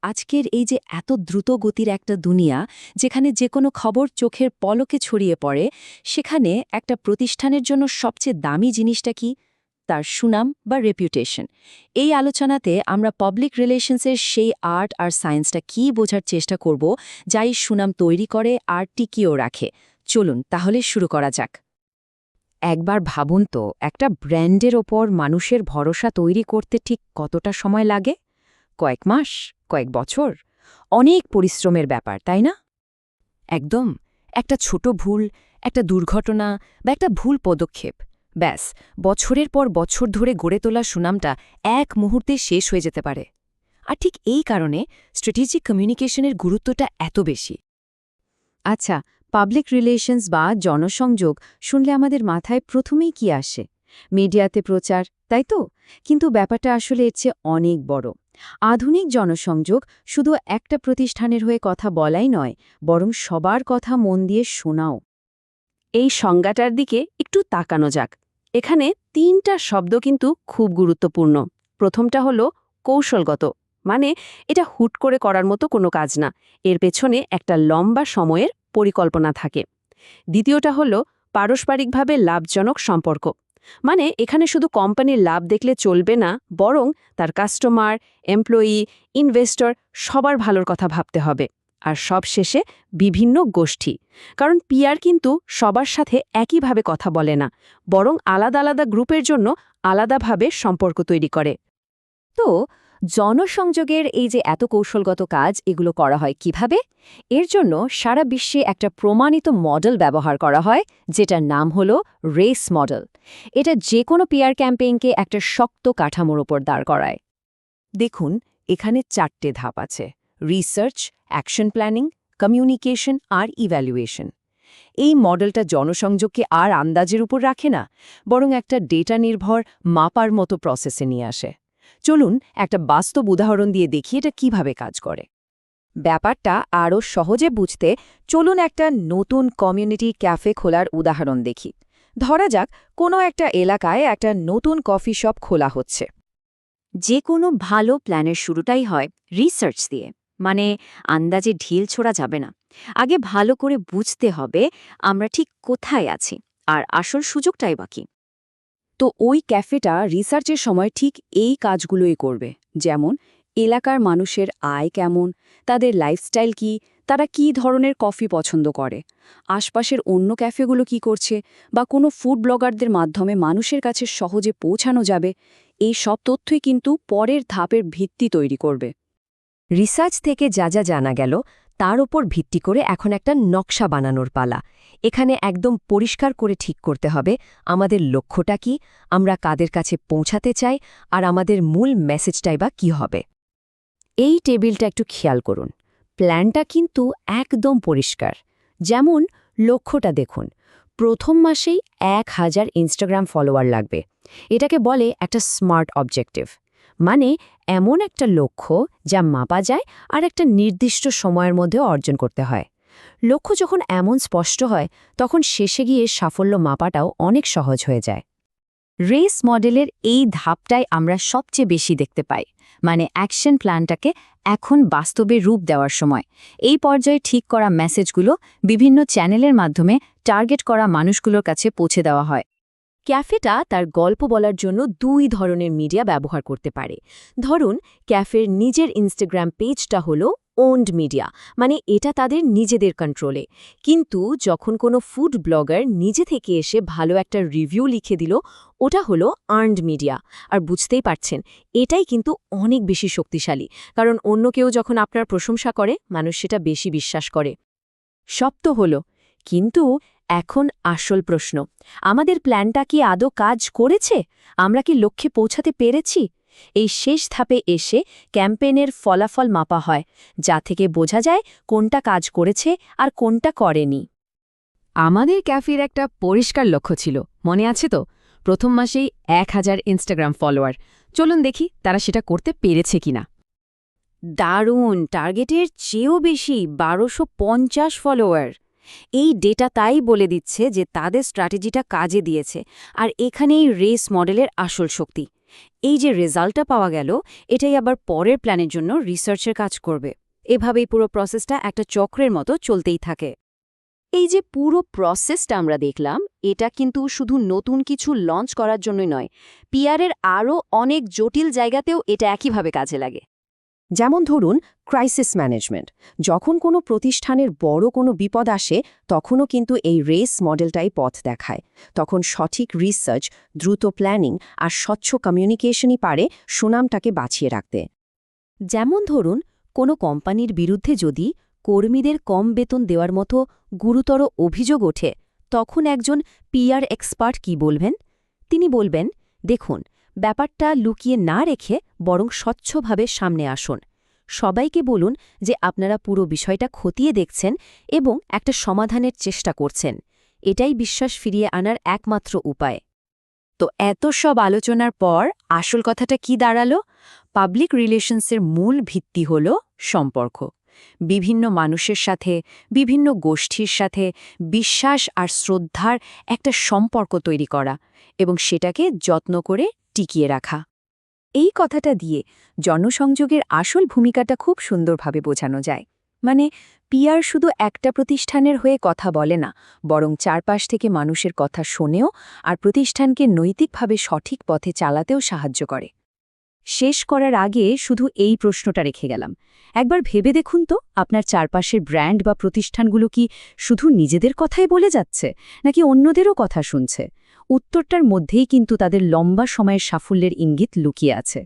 আজকের এই যে এত দ্রুত গতির একটা দুনিয়া, যেখানে যে কোনো খবর চোখের পলকে ছড়িয়ে পড়ে, সেখানে একটা প্রতিষ্ঠানের জন্য সবচেয়ে দামি জিনিসটা কি? তার সুনাম বা রেপুটেশন। এই আলোচনাতে আমরা পাবলিক রিলেশনসের সেই আর্ট আর সায়েন্সটা কি বোঝার চেষ্টা করব, যাই সুনাম তৈরি করে আর টিকিয়েও রাখে। চলুন তাহলে শুরু করা যাক। একবার ভাবুন তো, একটা ব্র্যান্ডের ওপর মানুষের ভরসা তৈরি করতে ঠিক কতটা সময় লাগে? কয়েক মাস, কয়েক বছর, অনেক পরিশ্রমের ব্যাপার, তাই না? একদম। একটা ছোট ভুল, একটা দুর্ঘটনা বা একটা ভুল পদক্ষেপ, ব্যাস, বছরের পর বছর ধরে গড়ে তোলা সুনামটা এক মুহূর্তে শেষ হয়ে যেতে পারে। আর ঠিক এই কারণে স্ট্র্যাটেজিক কমিউনিকেশনের গুরুত্বটা এত বেশি। আচ্ছা, পাবলিক রিলেশনস বা জনসংযোগ শুনলে আমাদের মাথায় প্রথমেই কি আসে? মিডিয়াতে প্রচার, তাই তো? কিন্তু ব্যাপারটা আসলে এর চেয়ে অনেক বড়। আধুনিক জনসংযোগ শুধু একটা প্রতিষ্ঠানের হয়ে কথা বলাই নয়, বরং সবার কথা মন দিয়ে শোনাও। এই সংজ্ঞাটার দিকে একটু তাকানো যাক। এখানে তিনটা শব্দ কিন্তু খুব গুরুত্বপূর্ণ। প্রথমটা হলো কৌশলগত, মানে এটা হুট করে করার মতো কোনো কাজ না, এর পেছনে একটা লম্বা সময়ের পরিকল্পনা থাকে। দ্বিতীয়টা হলো পারস্পরিকভাবে লাভজনক সম্পর্ক, মানে এখানে শুধু কোম্পানির লাভ দেখলে চলবে না, বরং তার কাস্টমার, এমপ্লয়ি, ইনভেস্টর সবার ভালোর কথা ভাবতে হবে। আর সবশেষে বিভিন্ন গোষ্ঠী, কারণ পিআর কিন্তু সবার সাথে একইভাবে কথা বলে না, বরং আলাদা আলাদা গ্রুপের জন্য আলাদাভাবে সম্পর্ক তৈরি করে। তো জনসংযোগের এই যে এত কৌশলগত কাজ, এগুলো করা হয় কিভাবে? এর জন্য সারা বিশ্বে একটা প্রমাণিত মডেল ব্যবহার করা হয়, যেটার নাম হলো রেস মডেল। এটা যে কোনো পিআর ক্যাম্পেইনকে একটা শক্ত কাঠামোর ওপর দাঁড় করায়। দেখুন, এখানে 4টে ধাপ আছে: রিসার্চ, অ্যাকশন প্ল্যানিং, কমিউনিকেশন আর ইভ্যালুয়েশন। এই মডেলটা জনসংযোগকে আর আন্দাজের উপর রাখে না, বরং একটা ডেটা নির্ভর মাপার মতো প্রসেসে নিয়ে আসে। চলুন একটা বাস্তব উদাহরণ দিয়ে দেখি এটা কিভাবে কাজ করে। ব্যাপারটা আরও সহজে বুঝতে চলুন একটা নতুন কমিউনিটি ক্যাফে খোলার উদাহরণ দেখি। ধরা যাক, কোনো একটা এলাকায় একটা নতুন কফি শপ খোলা হচ্ছে। যে কোনো ভালো প্ল্যানের শুরুটাই হয় রিসার্চ দিয়ে, মানে আন্দাজে ঢিল ছোড়া যাবে না। আগে ভালো করে বুঝতে হবে আমরা ঠিক কোথায় আছি আর আসল সুযোগটাই বাকি। তো ওই ক্যাফেটা রিসার্চের সময় ঠিক এই কাজগুলোই করবে, যেমন এলাকার মানুষের আয় কেমন, তাদের লাইফস্টাইল কি, তারা কি ধরনের কফি পছন্দ করে, আশপাশের অন্য ক্যাফেগুলো কি করছে, বা কোনো ফুড ব্লগারদের মাধ্যমে মানুষের কাছে সহজে পৌঁছানো যাবে। এই সব তথ্যই কিন্তু পরের ধাপের ভিত্তি তৈরি করবে। রিসার্চ থেকে যা যা জানা গেল, তার ওপর ভিত্তি করে এখন একটা নকশা বানানোর পালা। এখানে একদম পরিষ্কার করে ঠিক করতে হবে আমাদের লক্ষ্যটা কি, আমরা কাদের কাছে পৌঁছাতে চাই, আর আমাদের মূল মেসেজটাই বা কী হবে। এই টেবিলটা একটু খেয়াল করুন। প্ল্যানটা কিন্তু একদম পরিষ্কার। যেমন লক্ষ্যটা দেখুন, প্রথম মাসেই 1000 ইনস্টাগ্রাম ফলোয়ার লাগবে। এটাকে বলে একটা স্মার্ট অবজেক্টিভ, মানে এমন একটা লক্ষ্য যা মাপা যায় আর একটা নির্দিষ্ট সময়ের মধ্যে অর্জন করতে হয়। লক্ষ্য যখন এমন স্পষ্ট হয়, তখন শেষে গিয়ে সাফল্য মাপাটাও অনেক সহজ হয়ে যায়। রেস মডেলের এই ধাপটাই আমরা সবচেয়ে বেশি দেখতে পাই, মানে অ্যাকশন প্ল্যানটাকে এখন বাস্তবে রূপ দেওয়ার সময় এই পর্যায়ে ঠিক করা মেসেজগুলো বিভিন্ন চ্যানেলের মাধ্যমে টার্গেট করা মানুষগুলোর কাছে পৌঁছে দেওয়া হয়। ক্যাফেটা তার গল্প বলার জন্য 2 ধরনের মিডিয়া ব্যবহার করতে পারে। ধরুন, ক্যাফের নিজের ইনস্টাগ্রাম পেজটা হলো ওন্ড মিডিয়া, মানে এটা তাদের নিজেদের কন্ট্রোলে। কিন্তু যখন কোনো ফুড ব্লগার নিজে থেকে এসে ভালো একটা রিভিউ লিখে দিল, ওটা হলো আর্নড মিডিয়া। আর বুঝতেই পারছেন, এটাই কিন্তু অনেক বেশি শক্তিশালী, কারণ অন্য কেউ যখন আপনার প্রশংসা করে, মানুষ সেটা বেশি বিশ্বাস করে। সব তো হলো, কিন্তু এখন আসল প্রশ্ন, আমাদের প্ল্যানটা কি আদৌ কাজ করেছে? আমরা কি লক্ষ্যে পৌঁছাতে পেরেছি? এই শেষ ধাপে এসে ক্যাম্পেইনের ফলাফল মাপা হয়, যা থেকে বোঝা যায় কোনটা কাজ করেছে আর কোনটা করেনি। আমাদের ক্যাফের একটা পরিষ্কার লক্ষ্য ছিল, মনে আছে তো? প্রথম মাসেই 1000 ইনস্টাগ্রাম ফলোয়ার। চলুন দেখি তারা সেটা করতে পেরেছে কিনা। দারুণ! টার্গেটের চেয়েও বেশি, 1250 ফলোয়ার। এই ডেটা তাই বলে দিচ্ছে যে তাদের স্ট্র্যাটেজিটা কাজে দিয়েছে, আর এখানেই রেস মডেলের আসল শক্তি। এই যে রেজাল্টটা পাওয়া গেল, এটাই আবার পরের প্ল্যানের জন্য রিসার্চের কাজ করবে। এভাবেই পুরো প্রসেসটা একটা চক্রের মতো চলতেই থাকে। এই যে পুরো প্রসেসটা আমরা দেখলাম, এটা কিন্তু শুধু নতুন কিছু লঞ্চ করার জন্যই নয়, পিআরের আরও অনেক জটিল জায়গাতেও এটা একইভাবে কাজে লাগে। যেমন ধরুন ক্রাইসিস ম্যানেজমেন্ট। যখন কোনো প্রতিষ্ঠানের বড় কোনো বিপদ আসে, তখনও কিন্তু এই রেস মডেলটাই পথ দেখায়। তখন সঠিক রিসার্চ, দ্রুত প্ল্যানিং আর স্বচ্ছ কমিউনিকেশনই পারে সুনামটাকে বাঁচিয়ে রাখতে। যেমন ধরুন কোনো কোম্পানির বিরুদ্ধে যদি কর্মীদের কম বেতন দেওয়ার মতো গুরুতর অভিযোগ ওঠে, তখন একজন পিআর এক্সপার্ট কি বলবেন? তিনি বলবেন, দেখুন, ব্যাপারটা লুকিয়ে না রেখে বরং স্বচ্ছভাবে সামনে আসুন। সবাইকে বলুন যে আপনারা পুরো বিষয়টা খতিয়ে দেখছেন এবং একটা সমাধানের চেষ্টা করছেন। এটাই বিশ্বাস ফিরিয়ে আনার একমাত্র উপায়। তো এত সব আলোচনার পর আসল কথাটা কি দাঁড়ালো? পাবলিক রিলেশনসের মূল ভিত্তি হল সম্পর্ক। বিভিন্ন মানুষের সাথে, বিভিন্ন গোষ্ঠীর সাথে বিশ্বাস আর শ্রদ্ধার একটা সম্পর্ক তৈরি করা এবং সেটাকে যত্ন করে টিকিয়ে রাখা। এই কথাটা দিয়ে জনসংযোগের আসল ভূমিকাটা খুব সুন্দরভাবে বোঝানো যায়। মানে পিআর শুধু একটা প্রতিষ্ঠানের হয়ে কথা বলে না, বরং চারপাশ থেকে মানুষের কথা শোনেও আর প্রতিষ্ঠানকে নৈতিকভাবে সঠিক পথে চালাতেও সাহায্য করে। শেষ করার আগে শুধু এই প্রশ্নটা রেখে গেলাম, একবার ভেবে দেখুন তো, আপনার চারপাশের ব্র্যান্ড বা প্রতিষ্ঠানগুলো কি শুধু নিজেদের কথাই বলে যাচ্ছে, নাকি অন্যদেরও কথা শুনছে? উত্তরটার মধ্যেই কিন্তু তাদের লম্বা সময়ের সাফল্যের ইঙ্গিত লুকিয়ে আছে।